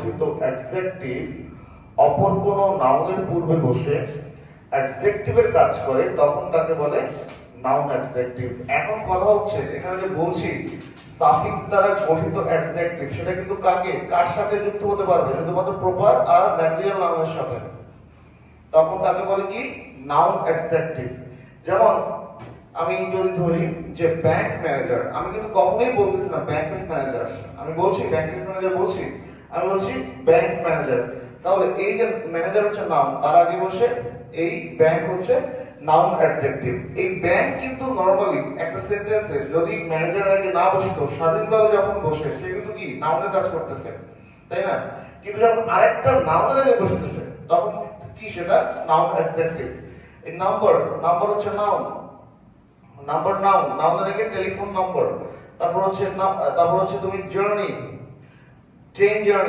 গঠিত অ্যাডজেক্টিভ অপর কোনো নাউনের পূর্বে বসে অ্যাডজেক্টিভের কাজ করে তখন তাকে বলে নাউন অ্যাডজেক্টিভ। এখন কথা হচ্ছে এখানে যে বলছি সাফিক্স দ্বারা গঠিত অ্যাডজেক্টিভ, সেটা কিন্তু কার সাথে যুক্ত হতে পারবে? শুধুমাত্র প্রপার আর ম্যাটেরিয়াল নাউনের সাথে। তখন তাকে বলে কি? Noun adjective. যেমন আমি যদি ধরি যে ব্যাংক ম্যানেজার, আমি কিন্তু কখনোই বলতেছি না ব্যাংকেস ম্যানেজার, আমি বলছি ব্যাংকেস ম্যানেজার বলছি, আমি বলছি ব্যাংক ম্যানেজার। তাহলে এই যে ম্যানেজার হচ্ছে নাউন, তার আগে বসে এই ব্যাংক হচ্ছে নাউন অ্যাডজেক্টিভ। এই ব্যাংক কিন্তু নরমালি একটা সেন্টেন্সে যদি ম্যানেজার আগে না বসতো, স্বাধীনভাবে যখন বসে, সে কিন্তু কি নাউনের কাজ করতেছে, তাই না? কিন্তু যখন আরেকটা নাউনের আগে বসতেছে তখন কি সেটা নাউন অ্যাডজেক্টিভ। এই নাম্বার হচ্ছে নাউন, নাউনের আগে টেলিফোন নম্বর, তারপর হচ্ছে তুমি জার্নি, ট্রেন জার্নি।